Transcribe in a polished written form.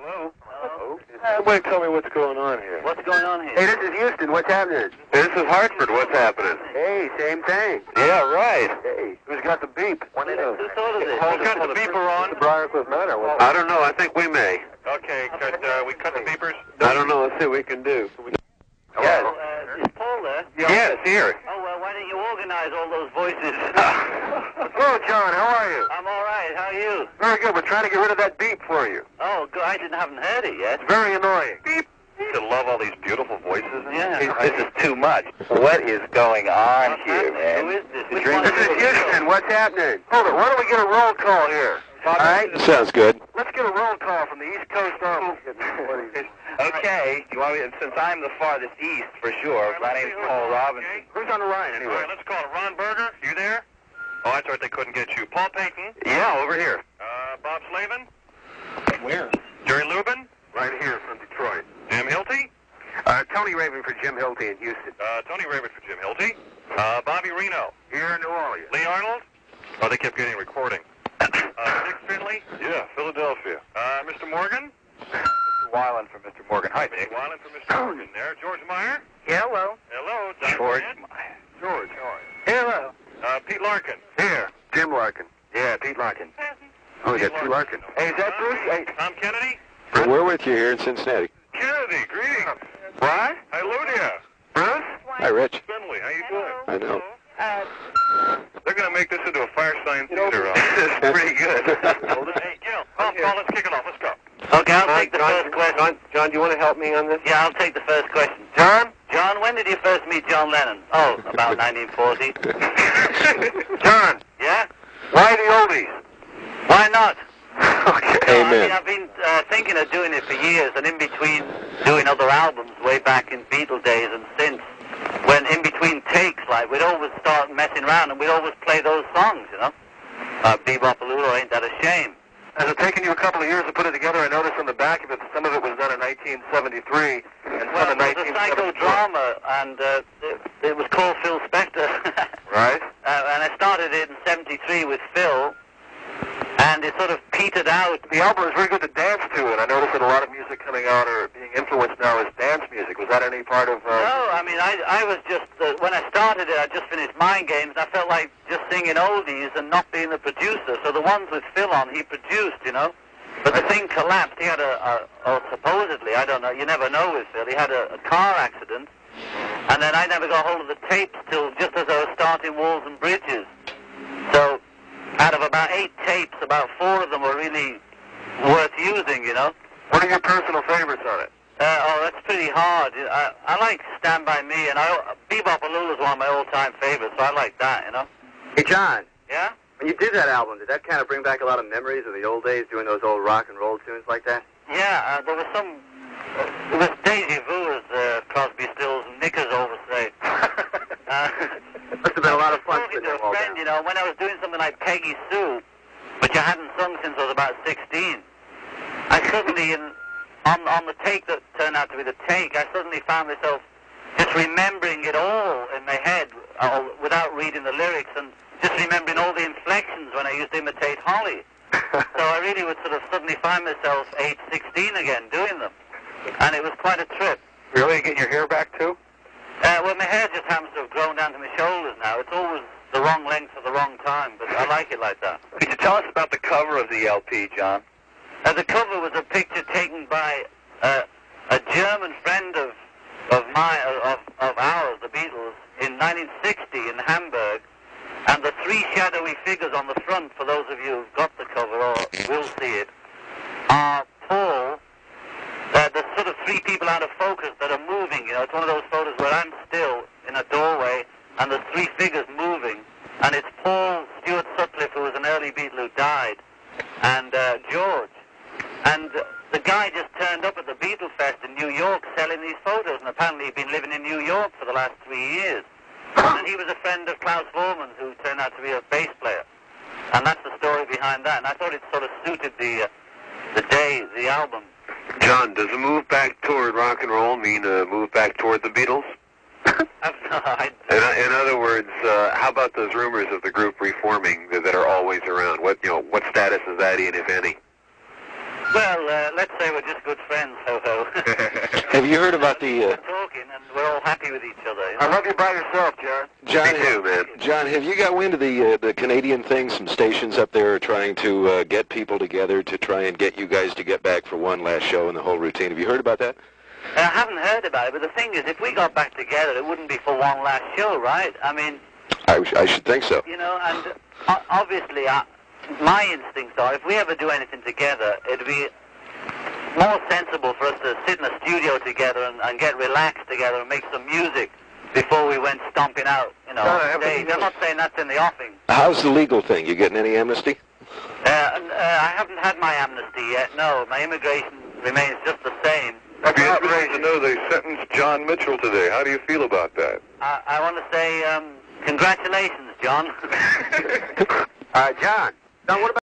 Hello? Hello? Somebody tell me what's going on here. What's going on here? Hey, this is Houston. What's happening? This is Hartford. What's happening? Hey, same thing. Yeah, right. Hey. Who's got the beep? Who thought of this? Who's got the beeper on? The Briarcliff Manor. I don't know. I think we may. Okay, could we cut the beepers? I don't know. Let's see what we can do. Yes. Is Paul there? Yes, here. Oh, well, why don't you organize all those voices? Hello, John. How are you? I'm all right. How are you? Very good. We're trying to get rid of that beep for you. Oh, good. haven't heard it yet. It's very annoying. Beep. You love all these beautiful voices. Yeah. This is too much. What is going on What's here, happening? man? Who is this? The Which dream- one This is Houston. What's happening? Hold it. Why don't we get a roll call here? All right? Sounds good. Let's get a roll call from the East Coast Army. Okay. You want me? Since I'm the farthest east, for sure. My name's Paul Robinson. Who's on the line, All anyway? right, let's call it Ron Berger. You there? Oh, that's right. They couldn't get you. Paul Payton. Yeah, over here. Bob Slavin. Where? Jerry Lubin. Right here from Detroit. Jim Hilty. Tony Raven for Jim Hilty in Houston. Tony Raven for Jim Hilty. Bobby Reno. Here in New Orleans. Lee Arnold. Oh, they kept getting a recording. Dick Finley. Yeah, Philadelphia. Mr. Morgan. Mr. Weiland from Mr. Morgan. Hi, Dick. Wyland for Mr. Morgan there. George Meyer. Hello. Hello. Don George Grant. Meyer. George. Hello. Pete Larkin. Here. Jim Larkin. Yeah, Pete Larkin. Oh, we got two Larkin. Hey, is that Bruce? Hey. Tom Kennedy. We're with you here in Cincinnati. Kennedy. Greetings. What? Hallelujah. Bruce? Hi, Rich. Finley. How you doing? I know. They're going to make this into a fire sign theater. This is pretty good. Hey, Gil. Paul, let's kick it off. Let's go. Okay, I'll take the first question. John, do you want to help me on this? Yeah, I'll take the first question. John? John, when did you first meet John Lennon? Oh, about 1940. John? Yeah? Why the oldies? Why not? Okay. No, I mean, I've been thinking of doing it for years, and in between doing other albums way back in Beatle days and since, when in between takes, like, we'd always start messing around and we'd always play those songs, you know? Bebop-a-Lulu, Ain't That a Shame? Has it taken you a couple of years to put it together? I noticed on the back of it, some of it was done in 1973 and Well, some in it was a 1974. psychodrama, and it was called Phil Spector. Right? And I started it in 73 with Phil, and it sort of petered out. The album is very good to dance to, and I noticed that a lot of music coming out or being influenced now is dance music. Was that any part of... No, I mean, I was just, when I started it, I just finished Mind Games, and I felt like just singing oldies and not being the producer. So the ones with Phil on, he produced, you know. But the thing collapsed. He had or supposedly, I don't know, you never know with Phil, he had a car accident, and then I never got hold of the tapes till just as I was starting Walls and Bridges. So out of about 8 tapes, about 4 of them were really worth using, you know. What are your personal favorites on it? Oh, that's pretty hard. I like Stand By Me, and Bebop-a-Lulu is one of my all-time favorites, so I like that, you know. Hey, John, Yeah? when you did that album, did that kind of bring back a lot of memories of the old days doing those old rock and roll tunes like that? Yeah, there was some... it was deja vu, as Crosby, Stills, and Knickers always say. Must have been a lot of fun Talking putting to them a all friend, down. you know, when I was doing something like Peggy Sue, which I hadn't sung since I was about 16, I suddenly, on the take that turned out to be the take, I suddenly found myself just remembering it all in my head without reading the lyrics, and just remembering all the inflections when I used to imitate Holly. So I really would sort of suddenly find myself age 16 again doing them. And it was quite a trip. Really? You getting your hair back, too? Well, my hair just happens to have grown down to my shoulders now. It's always the wrong length at the wrong time, but I like it like that. Could you tell us about the cover of the LP, John? The cover was a picture taken by a German friend of ours, the Beatles, in 1960 in Hamburg. And the 3 shadowy figures on the front, for those of you who've got the cover or will see it, are Paul. There's sort of 3 people out of focus that are moving, you know. It's one of those photos where I'm still in a doorway and there's 3 figures moving. And it's Paul Stuart Sutcliffe, who was an early Beatle who died, and George. And the guy just turned up at the Beatle Fest in New York selling these photos, and apparently he'd been living in New York for the last 3 years. And he was a friend of Klaus Voormann's, who turned out to be a bass player. And that's the story behind that. And I thought it sort of suited the day, the album. John, does a move back toward rock and roll mean a move back toward the Beatles? In other words, how about those rumors of the group reforming that are always around? What status is that in, if any? Well, let's say we're just good friends, ho-ho. Have you heard about the... We're talking, and we're all happy with each other. You know? I love you by yourself, John. John, Me too, man. John, have you got wind of the Canadian thing? Some stations up there are trying to get people together to try and get you guys to get back for one last show and the whole routine. Have you heard about that? I haven't heard about it, but the thing is, if we got back together, it wouldn't be for one last show, right? I mean... I should think so. You know, and obviously, my instincts are, if we ever do anything together, it'd be more sensible for us to sit in a studio together and get relaxed together and make some music before we went stomping out, you know. I'm not saying that's in the offing. How's the legal thing? You getting any amnesty? I haven't had my amnesty yet, no. My immigration remains just the same. It'd be interesting to know they sentenced John Mitchell today. How do you feel about that? I want to say congratulations, John. John. Now, what about...